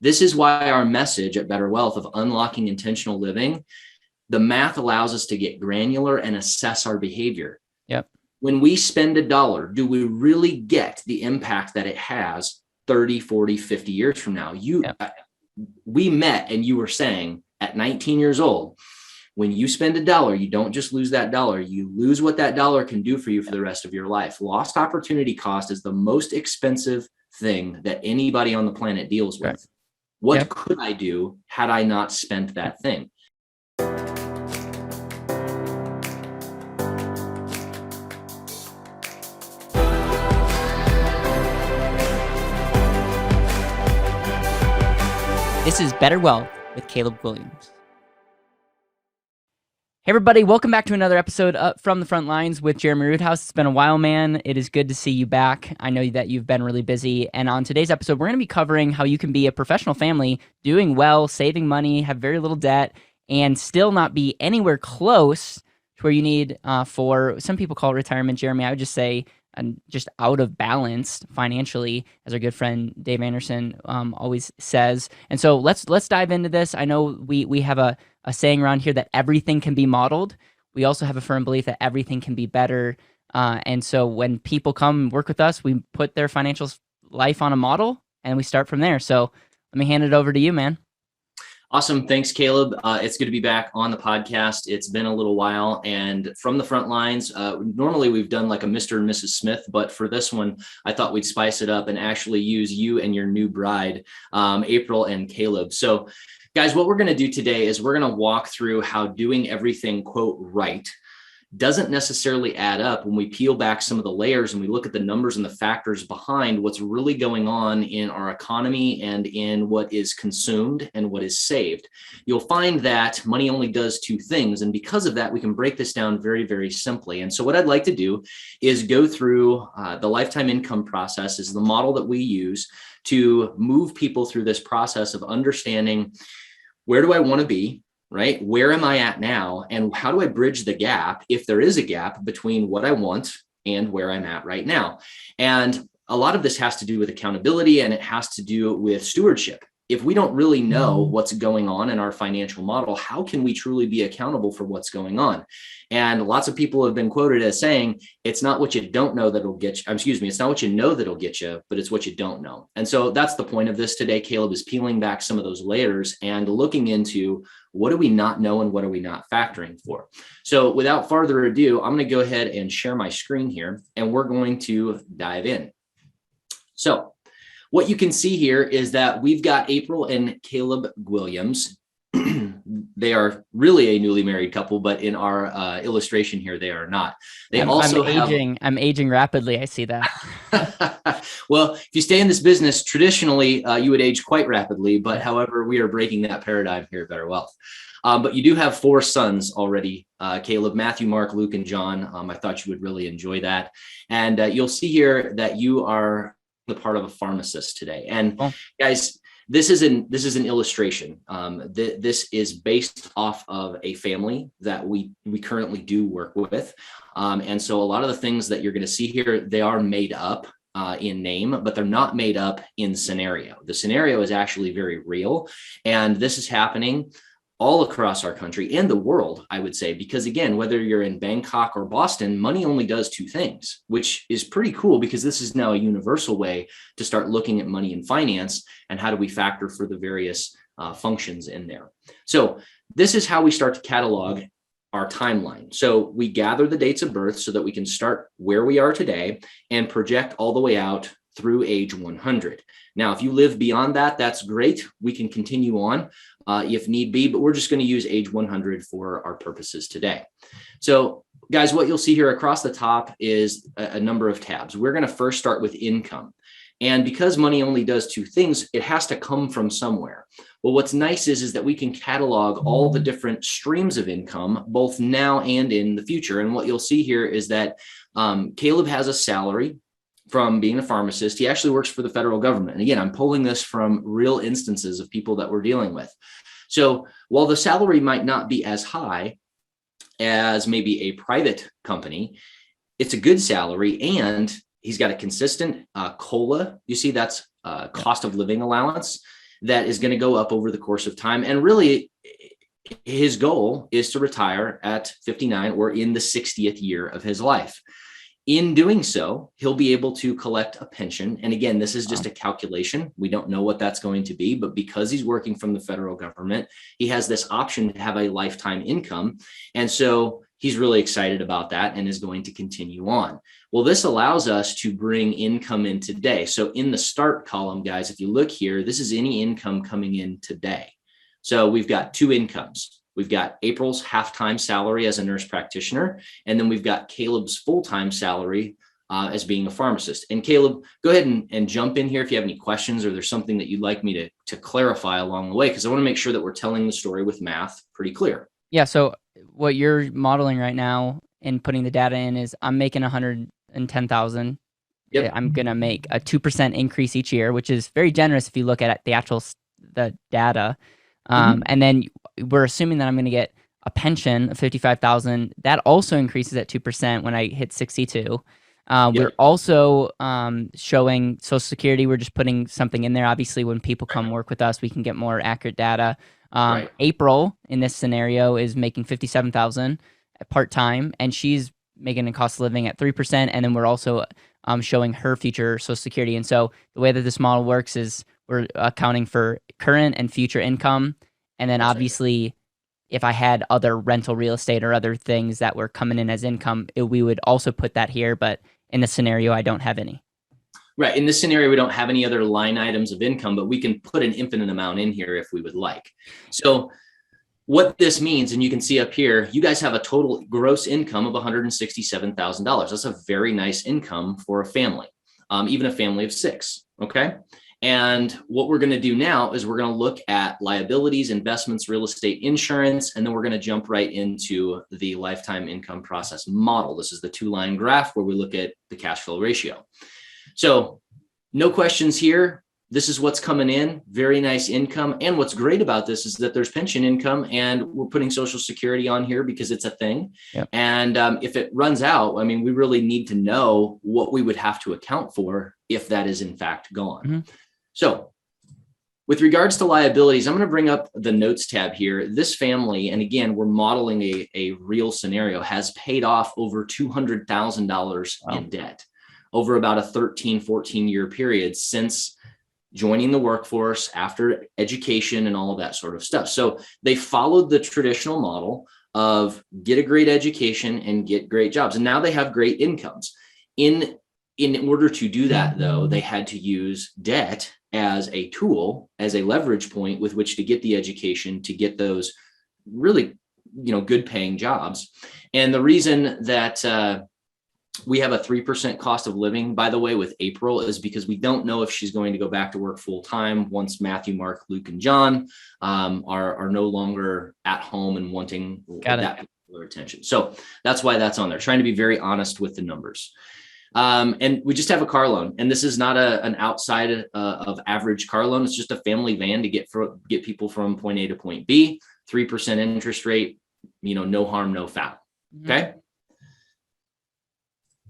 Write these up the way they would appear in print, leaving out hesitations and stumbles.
This is why our message at BetterWealth of unlocking intentional living, the math allows us to get granular and assess our behavior. Yep. When we spend $1, do we really get the impact that it has 30, 40, 50 years from now? We met and you were saying at 19 years old, when you spend $1, you don't just lose that dollar, you lose what that dollar can do for you for the rest of your life. Lost opportunity cost is the most expensive thing that anybody on the planet deals with. Right. What could I do had I not spent that thing? This is Better Wealth with Caleb Guilliams. Hey everybody, welcome back to another episode from the front lines with Jereme Roodhouse. It's been a while, man. It is good to see you back. I know that you've been really busy. And on today's episode, we're going to be covering how you can be a professional family, doing well, saving money, have very little debt, and still not be anywhere close to where you need for, some people call it retirement, Jereme. I would just say just out of balance financially, as our good friend Dave Anderson always says. And so let's dive into this. I know we have a saying around here that everything can be modeled. We also have a firm belief that everything can be better. And so when people come work with us, we put their financial life on a model and we start from there. So let me hand it over to you, man. Awesome. Thanks, Caleb. It's good to be back on the podcast. It's been a little while. And from the front lines, normally we've done like a Mr. and Mrs. Smith, but for this one, I thought we'd spice it up and actually use you and your new bride, April and Caleb. So guys, what we're going to do today is we're going to walk through how doing everything, quote, right doesn't necessarily add up when we peel back some of the layers and we look at the numbers and the factors behind what's really going on in our economy and in what is consumed and what is saved. You'll find that money only does two things. And because of that, we can break this down very, very simply. And so what I'd like to do is go through the lifetime income process is the model that we use to move people through this process of understanding where do I want to be? Right? Where am I at now? And how do I bridge the gap, if there is a gap, between what I want and where I'm at right now? And a lot of this has to do with accountability and it has to do with stewardship. If we don't really know what's going on in our financial model, how can we truly be accountable for what's going on? And lots of people have been quoted as saying, it's not what you don't know that'll get you, it's not what you know that'll get you, but it's what you don't know. And so that's the point of this today. Caleb is peeling back some of those layers and looking into what do we not know and what are we not factoring for? So without further ado, I'm going to go ahead and share my screen here and we're going to dive in. So what you can see here is that we've got April and Caleb Guilliams. They are really a newly married couple, but in our illustration here, they are not. I'm aging rapidly. I see that. Well, if you stay in this business, traditionally, you would age quite rapidly. But however, we are breaking that paradigm here at BetterWealth. But you do have 4 sons already, Caleb, Matthew, Mark, Luke, and John. I thought you would really enjoy that. And you'll see here that you are the part of a pharmacist today. And guys, this is an illustration. This is based off of a family that we currently do work with. And so a lot of the things that you're going to see here, they are made up in name, but they're not made up in scenario. The scenario is actually very real. And this is happening all across our country and the world, I would say, because again, whether you're in Bangkok or Boston, money only does 2 things, which is pretty cool because this is now a universal way to start looking at money and finance and how do we factor for the various functions in there. So this is how we start to catalog our timeline. So we gather the dates of birth so that we can start where we are today and project all the way out through age 100. Now, if you live beyond that, that's great. We can continue on if need be, but we're just going to use age 100 for our purposes today. So guys, what you'll see here across the top is a number of tabs. We're going to first start with income. And because money only does 2 things, it has to come from somewhere. Well, what's nice is that we can catalog all the different streams of income, both now and in the future. And what you'll see here is that Caleb has a salary from being a pharmacist. He actually works for the federal government. And again, I'm pulling this from real instances of people that we're dealing with. So while the salary might not be as high as maybe a private company, it's a good salary and he's got a consistent COLA. You see, that's cost of living allowance. that is going to go up over the course of time. And really, his goal is to retire at 59 or in the 60th year of his life. In doing so, he'll be able to collect a pension. And again, this is just a calculation. We don't know what that's going to be, but because he's working from the federal government, he has this option to have a lifetime income. And so he's really excited about that and is going to continue on. Well, this allows us to bring income in today. So in the start column, guys, if you look here, this is any income coming in today. So we've got two incomes. We've got April's half-time salary as a nurse practitioner, and then we've got Caleb's full-time salary as being a pharmacist. And Caleb, go ahead and jump in here if you have any questions or there's something that you'd like me to clarify along the way, because I want to make sure that we're telling the story with math pretty clear. Yeah, so what you're modeling right now and putting the data in is I'm making 110,000. Yep. I'm going to make a 2% increase each year, which is very generous if you look at the data. And then we're assuming that I'm going to get a pension of 55,000. That also increases at 2% when I hit 62. We're also showing Social Security. We're just putting something in there. Obviously, when people come work with us, we can get more accurate data. April in this scenario is making 57,000 part-time, and she's making a cost of living at 3%. And then we're also showing her future Social Security. And so the way that this model works is we're accounting for current and future income. And then obviously, if I had other rental real estate or other things that were coming in as income, we would also put that here. But in this scenario, I don't have any. Right. In this scenario, we don't have any other line items of income, but we can put an infinite amount in here if we would like. So what this means, and you can see up here, you guys have a total gross income of $167,000. That's a very nice income for a family, even a family of 6. Okay. And what we're going to do now is we're going to look at liabilities, investments, real estate, insurance, and then we're going to jump right into the lifetime income process model. This is the 2-line graph where we look at the cash flow ratio. So no questions here. This is what's coming in. Very nice income. And what's great about this is that there's pension income, and we're putting Social Security on here because it's a thing. Yep. And if it runs out, I mean, we really need to know what we would have to account for if that is in fact gone. Mm-hmm. So with regards to liabilities, I'm going to bring up the notes tab here. This family, and again, we're modeling a real scenario, has paid off over $200,000 in debt over about a 13, 14-year period since joining the workforce, after education and all of that sort of stuff. So they followed the traditional model of get a great education and get great jobs. And now they have great incomes. In order to do that, though, they had to use debt as a tool, as a leverage point with which to get the education, to get those really, good paying jobs. And the reason that we have a 3% cost of living, by the way, with April is because we don't know if she's going to go back to work full time once Matthew, Mark, Luke, and John are no longer at home and wanting that particular attention. So that's why that's on there, trying to be very honest with the numbers. And we just have a car loan, and this is not an outside of average car loan. It's just a family van to get people from point A to point B, 3% interest rate, no harm, no foul. Okay.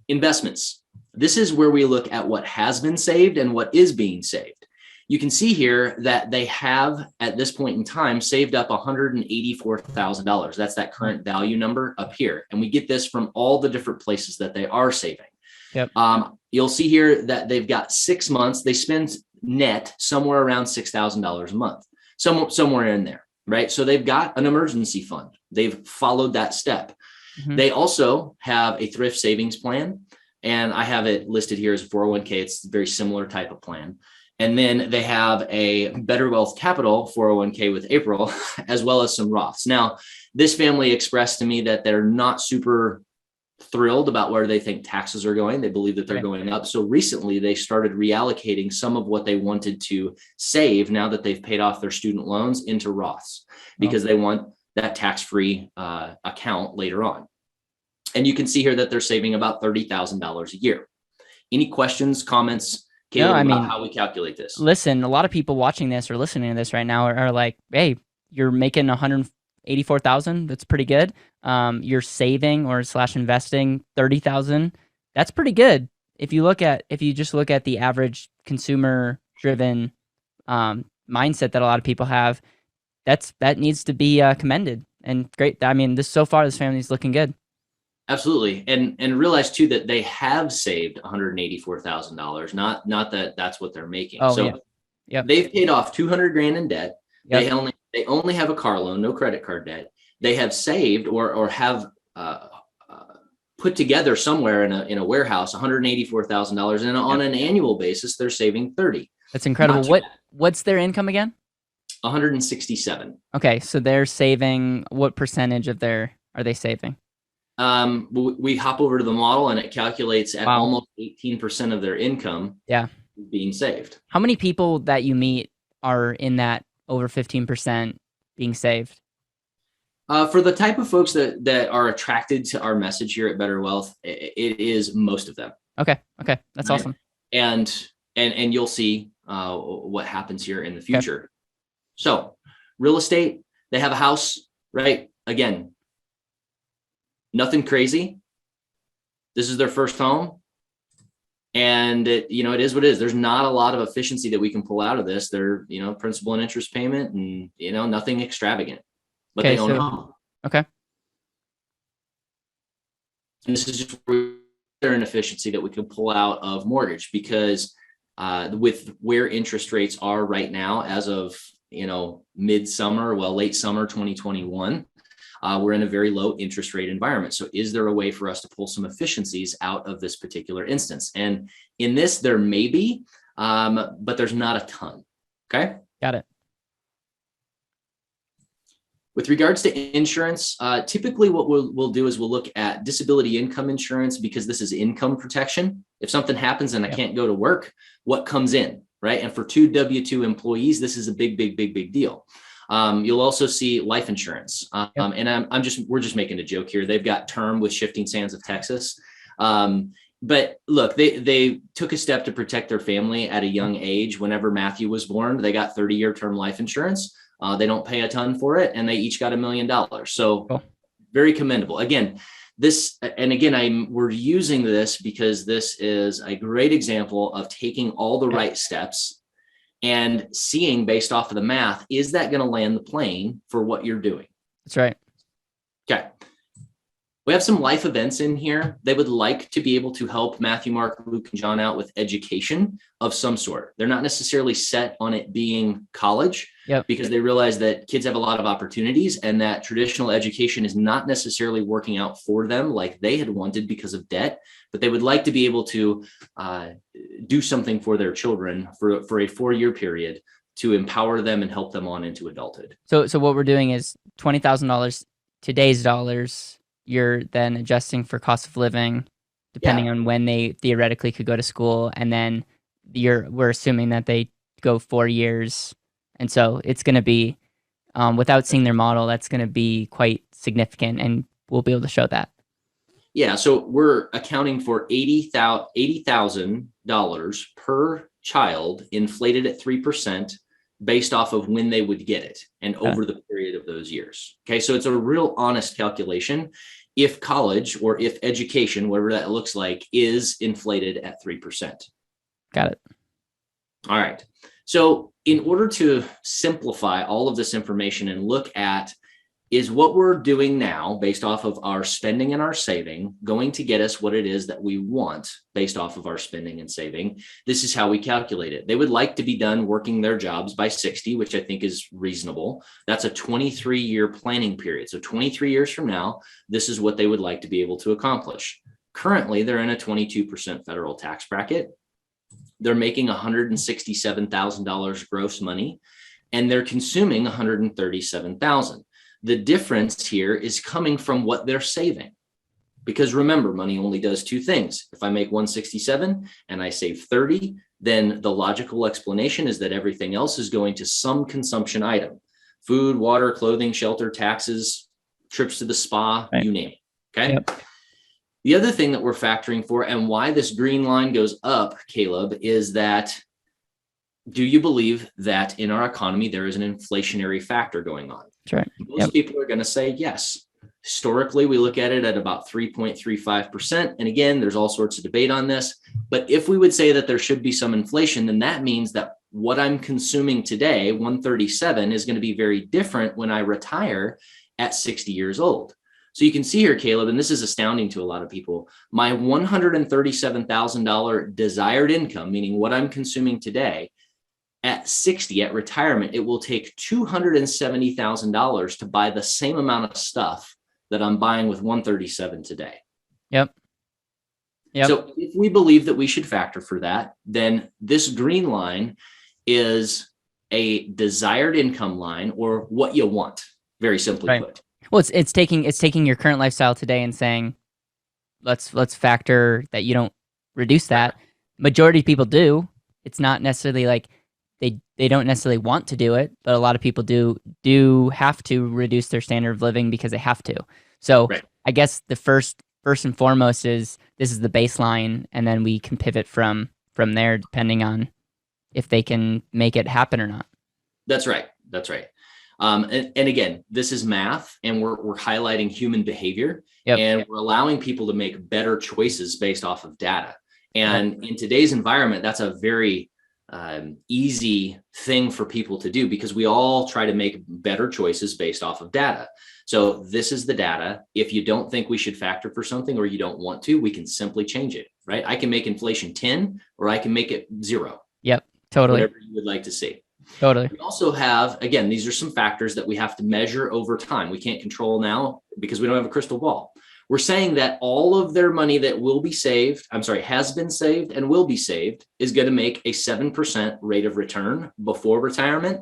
Investments. This is where we look at what has been saved and what is being saved. You can see here that they have, at this point in time, saved up $184,000. That's that current value number up here. And we get this from all the different places that they are saving. Yep. You'll see here that they've got 6 months. They spend net somewhere around $6,000 a month, somewhere in there, right? So they've got an emergency fund. They've followed that step. Mm-hmm. They also have a thrift savings plan, and I have it listed here as a 401k. It's a very similar type of plan. And then they have a BetterWealth Capital 401k with April, as well as some Roths. Now, this family expressed to me that they're not super thrilled about where they think taxes are going. They believe that they're going up. So recently they started reallocating some of what they wanted to save now that they've paid off their student loans into Roths, because they want that tax-free account later on. And you can see here that they're saving about $30,000 a year. Any questions, comments, Caleb, about how we calculate this? Listen, a lot of people watching this or listening to this right now are like, hey, you're making $184,000. That's pretty good. You're saving or / investing $30,000. That's pretty good. If you just look at the average consumer driven mindset that a lot of people have. That needs to be commended and great. I mean, so far this family is looking good. Absolutely. And realize too that they have saved $184,000, not that that's what they're making. Oh, so yeah. Yep. They've paid off 200 grand in debt. Yep. They only have a car loan, no credit card debt. They have saved or have put together somewhere in a warehouse $184,000, and on an annual basis they're saving 30. That's incredible. What's their income again? 167. Okay, so they're saving, what percentage of are they saving? We hop over to the model and it calculates at Wow. almost 18% of their income being saved. How many people that you meet are in that over 15% being saved? For the type of folks that are attracted to our message here at BetterWealth, it is most of them. Okay, that's awesome. And you'll see what happens here in the future. Okay. So, real estate, they have a house, right? Again, nothing crazy. This is their first home. And it is what it is. There's not a lot of efficiency that we can pull out of this. They're, principal and interest payment and, nothing extravagant, but they own a home. Okay. And this is just an inefficiency that we can pull out of mortgage because with where interest rates are right now, as of, late summer 2021, we're in a very low interest rate environment. So is there a way for us to pull some efficiencies out of this particular instance? And in this, there may be, but there's not a ton. Okay. Got it. With regards to insurance, typically what we'll do is we'll look at disability income insurance because this is income protection. If something happens and I can't go to work, what comes in, right? And for two W-2 employees, this is a big deal. You'll also see life insurance. And we're just making a joke here. They've got term with Shifting Sands of Texas. But look, they took a step to protect their family at a young age. Whenever Matthew was born, they got 30-year term life insurance. They don't pay a ton for it, and they each got $1 million. So very commendable. Again, we're using this because this is a great example of taking all the right steps and seeing based off of the math, is that going to land the plane for what you're doing? That's right. Okay. We have some life events in here. They would like to be able to help Matthew, Mark, Luke, and John out with education of some sort. They're not necessarily set on it being college because they realize that kids have a lot of opportunities and that traditional education is not necessarily working out for them like they had wanted because of debt, but they would like to be able to do something for their children for a 4-year period to empower them and help them on into adulthood. So what we're doing is $20,000 today's dollars. You're then adjusting for cost of living, depending on when they theoretically could go to school. And then we're assuming that they go 4 years. And so it's going to be, without seeing their model, that's going to be quite significant. And we'll be able to show that. Yeah. So we're accounting for $80,000 per child inflated at 3%. Based off of when they would get it and over the period of those years. Okay. So it's a real honest calculation. If college or if education, whatever that looks like, is inflated at 3%. Got it. All right. So in order to simplify all of this information and look at, is what we're doing now based off of our spending and our saving going to get us what it is that we want based off of our spending and saving? This is how we calculate it. They would like to be done working their jobs by 60, which I think is reasonable. That's a 23-year planning period. So 23 years from now, this is what they would like to be able to accomplish. Currently, they're in a 22% federal tax bracket. They're making $167,000 gross money, and they're consuming $137,000. The difference here is coming from what they're saving. Because remember, money only does two things. If I make 167 and I save 30, then the logical explanation is that everything else is going to some consumption item. Food, water, clothing, shelter, taxes, trips to the spa, you name it. Okay. Yep. The other thing that we're factoring for and why this green line goes up, Caleb, is that do you believe that in our economy, there is an inflationary factor going on? That's right. Most people are going to say yes. Historically, we look at it at about 3.35%. And again, there's all sorts of debate on this. But if we would say that there should be some inflation, then that means that what I'm consuming today, 137, is going to be very different when I retire at 60 years old. So you can see here, Caleb, and this is astounding to a lot of people, my $137,000 desired income, meaning what I'm consuming today, at 60, at retirement, it will take $270,000 to buy the same amount of stuff that I'm buying with 137 today. Yep. So if we believe that we should factor for that, then this green line is a desired income line, or what you want, very simply put. Well, it's taking your current lifestyle today and saying, let's factor that you don't reduce that. Majority of people do. It's not necessarily like they don't necessarily want to do it, but a lot of people do have to reduce their standard of living because they have to. So I guess the first and foremost is this is the baseline, and then we can pivot from there depending on if they can make it happen or not. That's right. And again, this is math, and we're highlighting human behavior, and we're allowing people to make better choices based off of data. And in today's environment, that's a very easy thing for people to do, because we all try to make better choices based off of data. So this is the data. If you don't think we should factor for something, or you don't want to, we can simply change it, right? I can make inflation 10, or I can make it 0. Yep, totally. Whatever you would like to see. Totally. We also have, again, these are some factors that we have to measure over time. We can't control now because we don't have a crystal ball. We're saying that all of their money that has been saved and will be saved is going to make a 7% rate of return before retirement,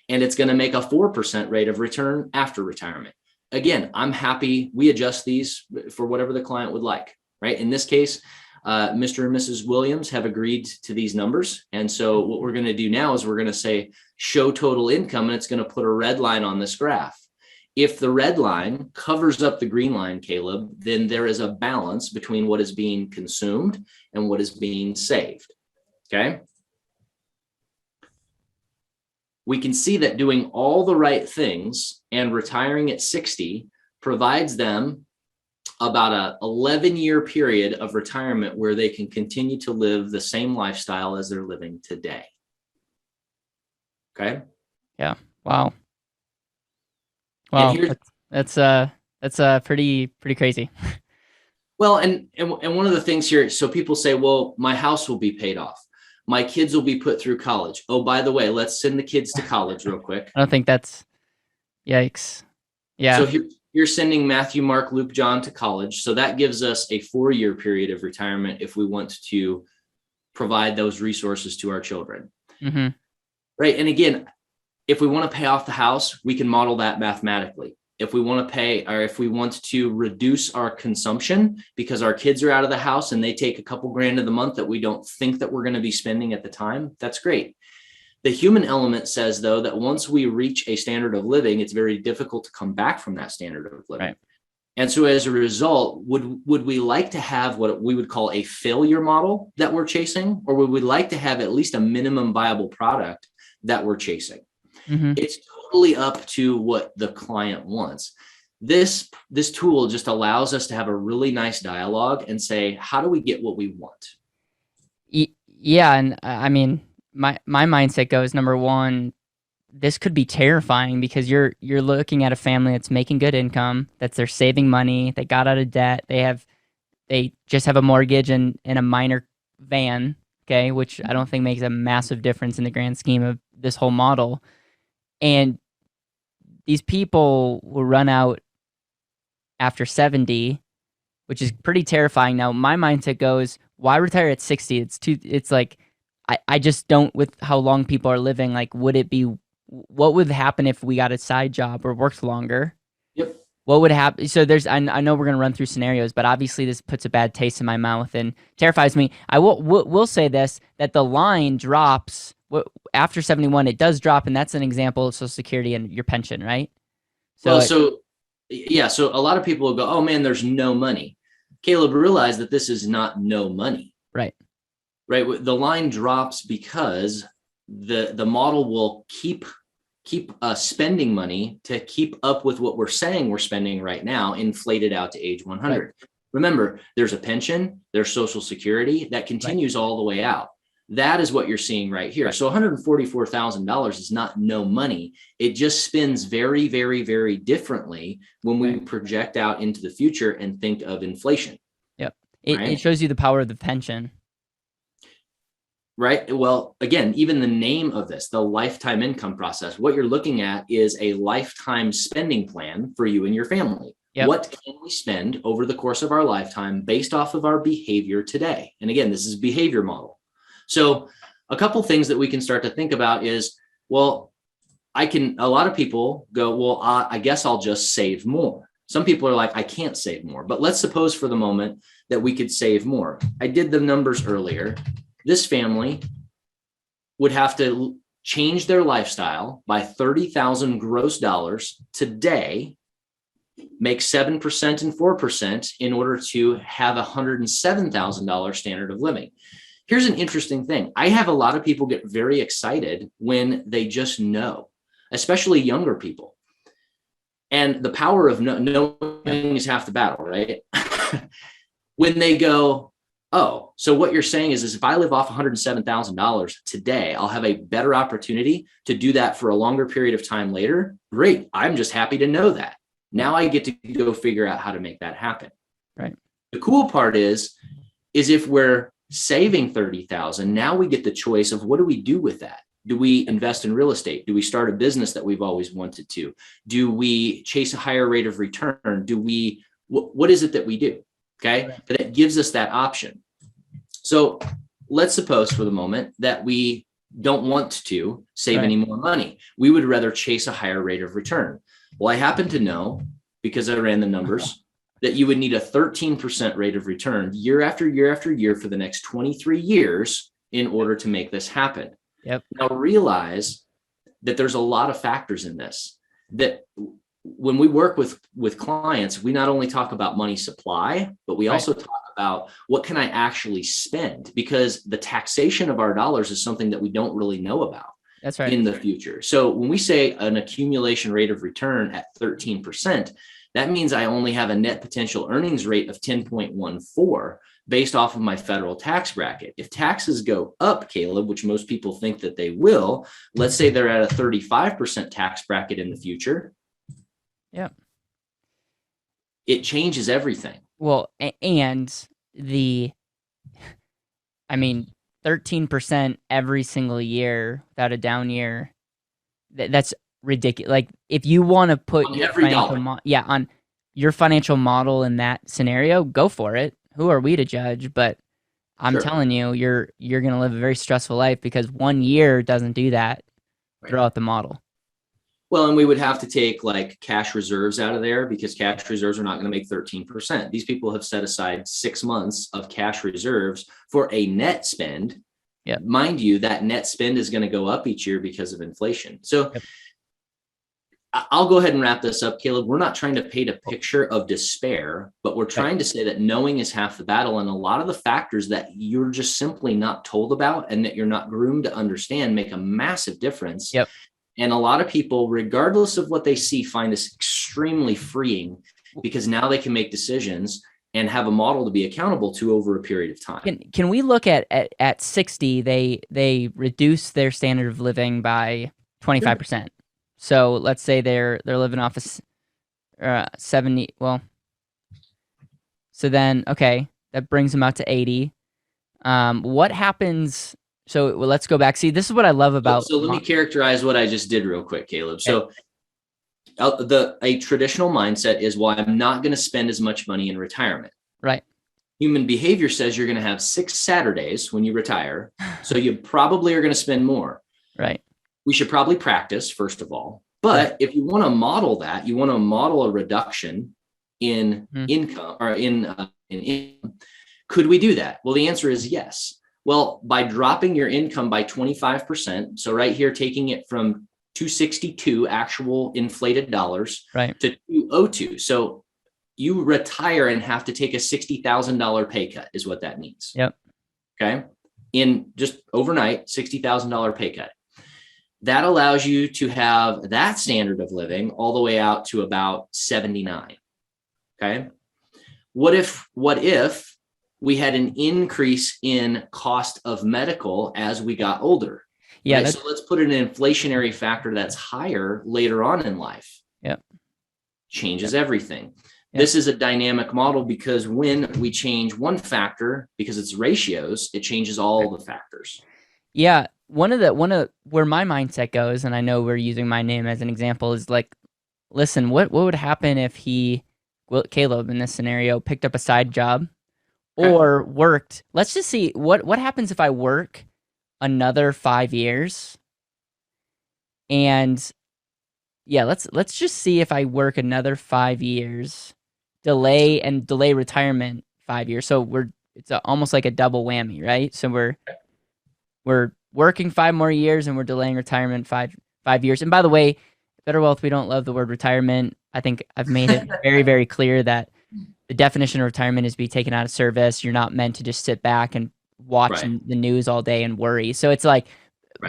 and it's going to make a 4% rate of return after retirement. Again, I'm happy we adjust these for whatever the client would like, right? In this case, Mr. and Mrs. Williams have agreed to these numbers. And so what we're going to do now is we're going to say, show total income, and it's going to put a red line on this graph. If the red line covers up the green line, Caleb, then there is a balance between what is being consumed and what is being saved. Okay. We can see that doing all the right things and retiring at 60 provides them about a 11-year period of retirement where they can continue to live the same lifestyle as they're living today. Okay. Yeah. Wow. Wow. That's pretty crazy. Well, and one of the things here, so people say, well, my house will be paid off. My kids will be put through college. Oh, by the way, let's send the kids to college real quick. I don't think that's, yikes. Yeah. So you're sending Matthew, Mark, Luke, John to college. So that gives us a 4-year period of retirement if we want to provide those resources to our children. Mm-hmm. Right. And again, if we want to pay off the house, we can model that mathematically. If we want to pay, or if we want to reduce our consumption because our kids are out of the house and they take a couple grand a month that we don't think that we're going to be spending at the time, that's great. The human element says, though, that once we reach a standard of living, it's very difficult to come back from that standard of living. Right. And so as a result, would we like to have what we would call a failure model that we're chasing, or would we like to have at least a minimum viable product that we're chasing? Mm-hmm. It's totally up to what the client wants. This tool just allows us to have a really nice dialogue and say, how do we get what we want? Yeah. And I mean, my mindset goes, number one, this could be terrifying because you're looking at a family that's making good income, that they're saving money, they got out of debt, they just have a mortgage and a minor van, okay, which I don't think makes a massive difference in the grand scheme of this whole model. And these people will run out after 70, which is pretty terrifying. Now, my mindset goes, why retire at 60? It's like, I just don't, with how long people are living, like, what would happen if we got a side job or worked longer? Yep. What would happen? So I know we're going to run through scenarios, but obviously this puts a bad taste in my mouth and terrifies me. I will say this, that the line drops after 71, it does drop, and that's an example of Social Security and your pension, right? So a lot of people will go, oh man, there's no money. Caleb, realize that this is not no money. Right. The line drops because the model will keep spending money to keep up with what we're saying we're spending right now, inflated out to age 100. Right. Remember, there's a pension, there's Social Security that continues all the way out. That is what you're seeing right here. So $144,000 is not no money. It just spins very, very, very differently when we project out into the future and think of inflation. Yep. It shows you the power of the pension. Right. Well, again, even the name of this, the lifetime income process, what you're looking at is a lifetime spending plan for you and your family. Yep. What can we spend over the course of our lifetime based off of our behavior today? And again, this is behavior model. So a couple things that we can start to think about is, well, a lot of people go, well, I guess I'll just save more. Some people are like, I can't save more, but let's suppose for the moment that we could save more. I did the numbers earlier. This family would have to change their lifestyle by $30,000 gross dollars today, make 7% and 4% in order to have a $107,000 standard of living. Here's an interesting thing. I have a lot of people get very excited when they just know, especially younger people. And the power of knowing is half the battle, right? When they go, oh, so what you're saying is if I live off $107,000 today, I'll have a better opportunity to do that for a longer period of time later. Great. I'm just happy to know that. Now I get to go figure out how to make that happen. Right. The cool part is if we're saving $30,000, now we get the choice of what do we do with that? Do we invest in real estate? Do we start a business that we've always wanted to? Do we chase a higher rate of return? What is it that we do? Okay. Right. But it gives us that option. So let's suppose for the moment that we don't want to save any more money. We would rather chase a higher rate of return. Well, I happen to know, because I ran the numbers, that you would need a 13% rate of return year after year after year for the next 23 years in order to make this happen. Yep. Now realize that there's a lot of factors in this, that when we work with clients, we not only talk about money supply, but we also talk about what can I actually spend, because the taxation of our dollars is something that we don't really know about. That's right. In the future. So when we say an accumulation rate of return at 13%, that means I only have a net potential earnings rate of 10.14 based off of my federal tax bracket. If taxes go up, Caleb, which most people think that they will, let's say they're at a 35% tax bracket in the future. Yeah. It changes everything. Well, and 13% every single year without a down year, that's ridiculous. Like, if you want to put on every dollar, on your financial model in that scenario, go for it. Who are we to judge? But I'm telling you, you're going to live a very stressful life because 1 year doesn't do that throughout the model. Well, and we would have to take like cash reserves out of there, because cash reserves are not going to make 13%. These people have set aside 6 months of cash reserves for a net spend. Yeah. Mind you, that net spend is going to go up each year because of inflation. So I'll go ahead and wrap this up, Caleb. We're not trying to paint a picture of despair, but we're trying to say that knowing is half the battle. And a lot of the factors that you're just simply not told about and that you're not groomed to understand make a massive difference. Yep. And a lot of people, regardless of what they see, find this extremely freeing, because now they can make decisions and have a model to be accountable to over a period of time. Can we look at 60, they reduce their standard of living by 25%. Sure. So let's say they're living off of 70. Well, so then, okay, that brings them out to 80. What happens? So let's go back. See, this is what I love about. So let me characterize what I just did real quick, Caleb. So a traditional mindset is, well, I'm not going to spend as much money in retirement. Right. Human behavior says you're going to have 6 Saturdays when you retire. So you probably are going to spend more. Right. We should probably practice, first of all. But if you want to model that, you want to model a reduction in income or in income. Could we do that? Well, the answer is yes. Well, by dropping your income by 25%, so right here, taking it from 262 actual inflated dollars to 202. So you retire and have to take a $60,000 pay cut is what that means. Yep. Okay. In just overnight, $60,000 pay cut. That allows you to have that standard of living all the way out to about 79. Okay. What if we had an increase in cost of medical as we got older. Yeah. Right? So let's put an inflationary factor that's higher later on in life. Yeah. Changes everything. Yep. This is a dynamic model because when we change one factor, because it's ratios, it changes all the factors. Yeah. One of where my mindset goes, and I know we're using my name as an example, is like, listen, what would happen if Caleb in this scenario picked up a side job or worked? Let's just see what happens if I work another 5 years. And yeah, let's just see if I work another 5 years, delay retirement 5 years. So it's almost like a double whammy, right? So we're working 5 more years and we're delaying retirement 5 years. And by the way, BetterWealth, we don't love the word retirement. I think I've made it very, very clear that the definition of retirement is be taken out of service. You're not meant to just sit back and watch the news all day and worry. So it's like,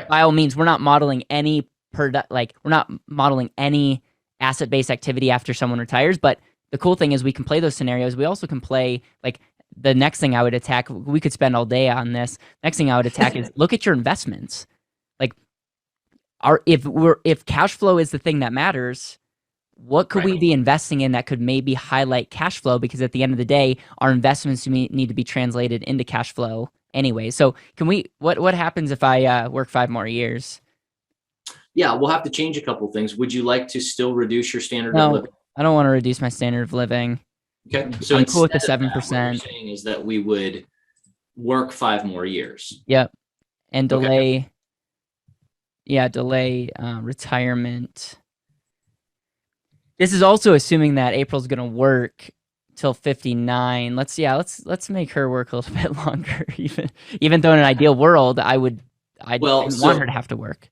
by all means, we're not modeling any asset-based activity after someone retires. But the cool thing is we can play those scenarios. We also can play like the next thing I would attack. We could spend all day on this. Next thing I would attack is look at your investments. Like, if cash flow is the thing that matters, what could we be investing in that could maybe highlight cash flow? Because at the end of the day, our investments need to be translated into cash flow anyway. So what happens if I work 5 more years? Yeah, we'll have to change a couple of things. Would you like to still reduce your standard of living? I don't want to reduce my standard of living. Okay, so I'm cool with the 7%. 7%. What you're saying is that we would work 5 more years. Yep, and delay retirement. This is also assuming that April's going to work till 59. Let's make her work a little bit longer. Even though in an ideal world, I wouldn't want her to have to work.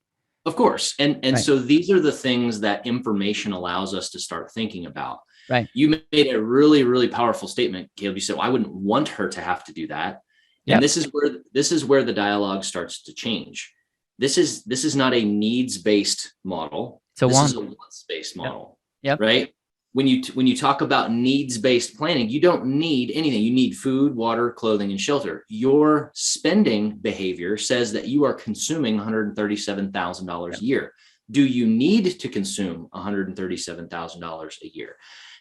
Of course, and so these are the things that information allows us to start thinking about. Right. You made a really, really powerful statement, Caleb. You said, well, I wouldn't want her to have to do that. And this is where the dialogue starts to change. This is not a needs-based model. This is a wants-based model. Yep. Right. When you talk about needs-based planning, you don't need anything. You need food, water, clothing, and shelter. Your spending behavior says that you are consuming $137,000 a year. Do you need to consume $137,000 a year?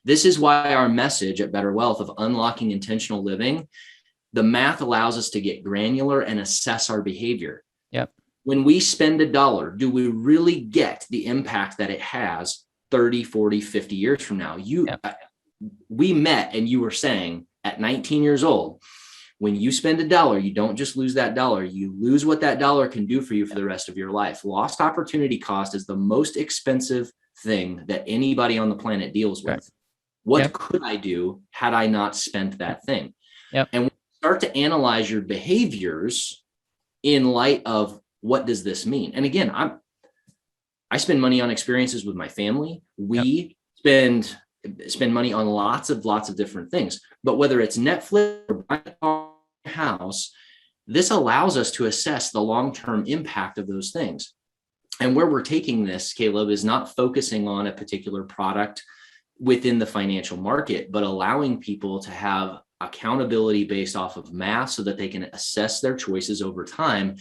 This is why our message at BetterWealth of unlocking intentional living, the math allows us to get granular and assess our behavior. Yep. When we spend $1, do we really get the impact that it has 30, 40, 50 years from now? We met and you were saying at 19 years old, when you spend $1, you don't just lose that dollar, you lose what that dollar can do for you for the rest of your life. Lost opportunity cost is the most expensive thing that anybody on the planet deals with. Right. What could I do had I not spent that thing? Yep. And when you start to analyze your behaviors in light of what does this mean? And again, I spend money on experiences with my family. We spend money on lots of different things. But whether it's Netflix or buying a house, this allows us to assess the long-term impact of those things. And where we're taking this, Caleb, is not focusing on a particular product within the financial market, but allowing people to have accountability based off of math so that they can assess their choices over time,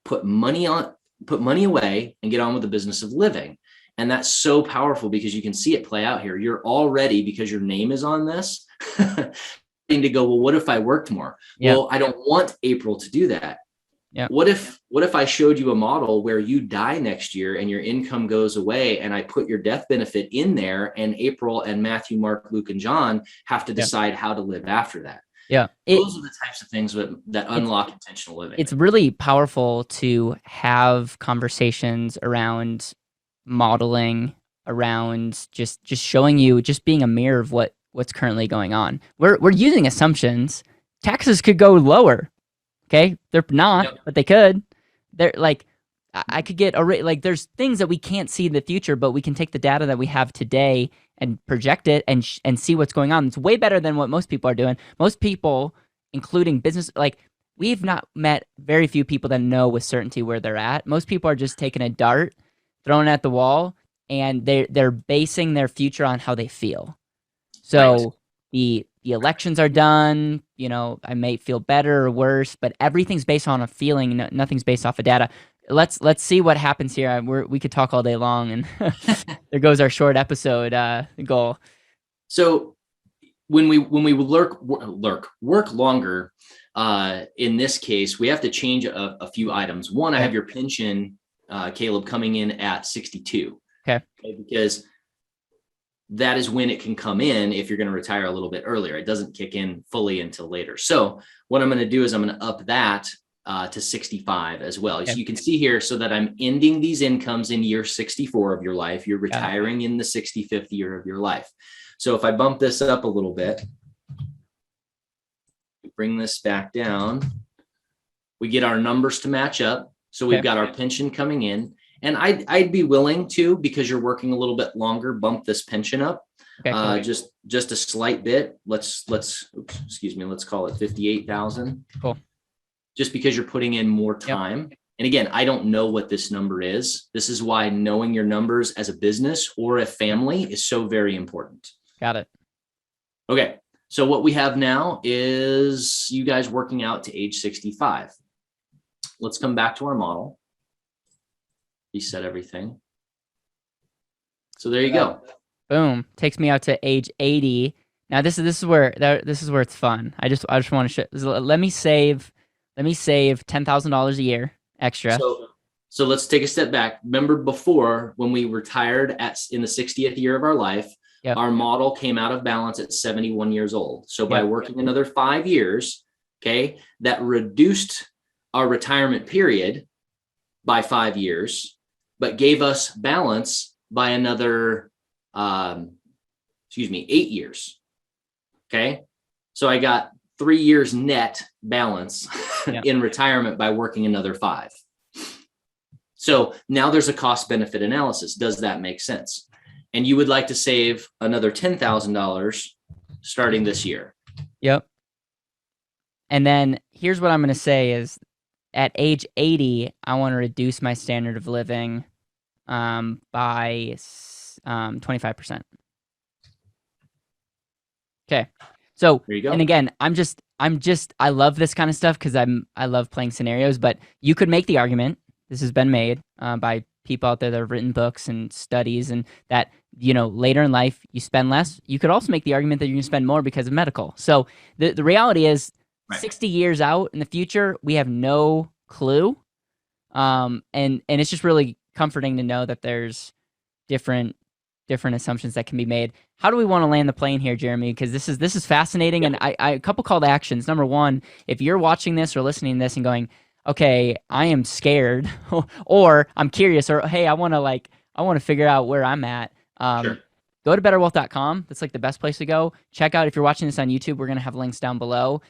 put money away and get on with the business of living. And that's so powerful because you can see it play out here. You're already, because your name is on this, to go, well, what if I worked more? Well, I don't want April to do that. What if I showed you a model where you die next year and your income goes away and I put your death benefit in there and April and Matthew, Mark, Luke, and John have to decide how to live after that? Those are the types of things that unlock intentional living. It's really powerful to have conversations around modeling, around just showing you, just being a mirror of what's currently going on. We're using assumptions. Taxes could go lower. Okay, they're not, but they could. They're like, I could get there's things that we can't see in the future, but we can take the data that we have today and project it and see what's going on. It's way better than what most people are doing. Most people, including business, we've not met very few people that know with certainty where they're at. Most people are just taking a dart, throwing it at the wall, and they're basing their future on how they feel. So the the elections are done, I may feel better or worse, but everything's based on a feeling. Nothing's based off of data. Let's see what happens here. We could talk all day long, and there goes our short episode goal. So when we work longer, in this case, we have to change a few items. One, I have your pension, Caleb, coming in at 62. Okay. Because that is when it can come in if you're going to retire a little bit earlier. It doesn't kick in fully until later. So what I'm going to do is I'm going to up that to 65 as well. Okay. So you can see here, so that I'm ending these incomes in year 64 of your life. You're retiring in the 65th year of your life. So if I bump this up a little bit, bring this back down, we get our numbers to match up. So we've got our pension coming in. And I'd be willing to, because you're working a little bit longer, bump this pension up just a slight bit. Let's call it 58,000. Cool. Just because you're putting in more time. Yep. And again, I don't know what this number is. This is why knowing your numbers as a business or a family is so very important. Got it. Okay. So what we have now is you guys working out to age 65. Let's come back to our model. Reset everything. So there you go. Boom. Takes me out to age 80. Now this is where it's fun. I just want to show. Let me save $10,000 a year extra. So let's take a step back. Remember before, when we retired in the 60th year of our life, our model came out of balance at 71 years old. So by working another 5 years, that reduced our retirement period by 5 years, but gave us balance by another, 8 years. Okay. So I got 3 years net balance in retirement by working another 5. So now there's a cost benefit analysis. Does that make sense? And you would like to save another $10,000 starting this year. Yep. And then here's what I'm going to say is, at age 80, I want to reduce my standard of living by 25%. Okay. So, there you go. And again, I love this kind of stuff because I love playing scenarios, but you could make the argument, this has been made by people out there that have written books and studies, and that, later in life you spend less. You could also make the argument that you're going to spend more because of medical. So the reality is, 60 years out in the future, we have no clue. And it's just really comforting to know that there's different assumptions that can be made. How do we want to land the plane here, Jereme? Because this is fascinating. And I a couple call to actions. Number one, if you're watching this or listening to this and going, okay, I am scared, or I'm curious, or hey, I want to figure out where I'm at. Sure. Go to betterwealth.com. That's like the best place to go. Check out, if you're watching this on YouTube, we're going to have links down below.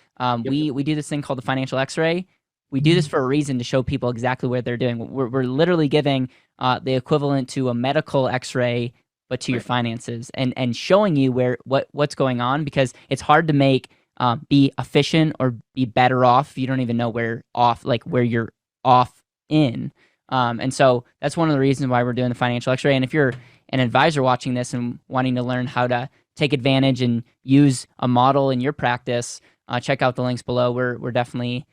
We do this thing called the financial x-ray. We do this for a reason, to show people exactly what they're doing. We're literally giving the equivalent to a medical x-ray, but to your finances, and showing you what's going on, because it's hard to be efficient or be better off if you don't even know where you're off in. And so that's one of the reasons why we're doing the financial x-ray. And if you're an advisor watching this and wanting to learn how to take advantage and use a model in your practice, check out the links below. We're definitely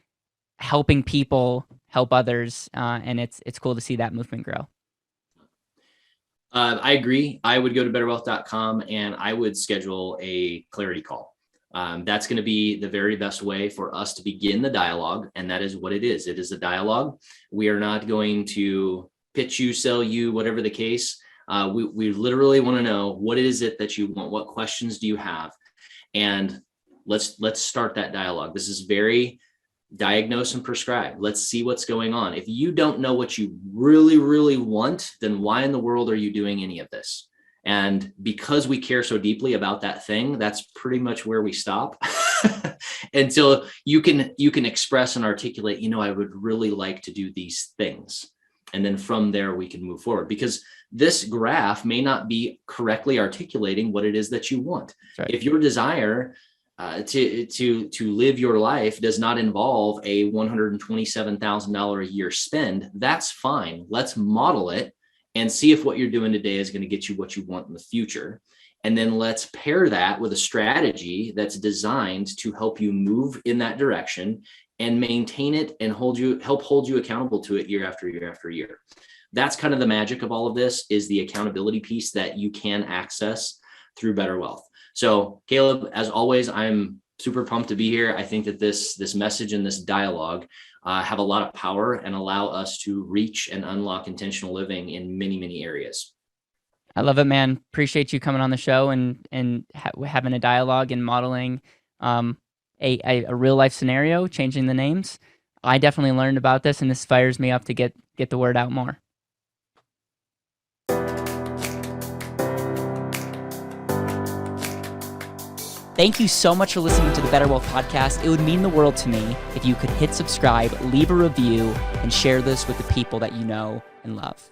helping people help others, and it's cool to see that movement grow. I agree. I would go to betterwealth.com and I would schedule a clarity call. That's going to be the very best way for us to begin the dialogue. And that is what it is. It is a dialogue. We are not going to pitch you, sell you, whatever the case. We literally want to know, what is it that you want? What questions do you have? And let's start that dialogue. This is very diagnose and prescribe. Let's see what's going on. If you don't know what you really, really want, then why in the world are you doing any of this? And because we care so deeply about that thing, that's pretty much where we stop until you can express and articulate, I would really like to do these things. And then from there, we can move forward, because this graph may not be correctly articulating what it is that you want. Right. If your desire to live your life does not involve a $127,000 a year spend, that's fine. Let's model it and see if what you're doing today is going to get you what you want in the future. And then let's pair that with a strategy that's designed to help you move in that direction and maintain it and help hold you accountable to it year after year after year. That's kind of the magic of all of this, is the accountability piece that you can access through BetterWealth. So Caleb, as always, I'm super pumped to be here. I think that this message and this dialogue have a lot of power and allow us to reach and unlock intentional living in many, many areas. I love it, man. Appreciate you coming on the show and having a dialogue and modeling a real life scenario, changing the names. I definitely learned about this, and this fires me up to get the word out more. Thank you so much for listening to the BetterWealth podcast. It would mean the world to me if you could hit subscribe, leave a review, and share this with the people that you know and love.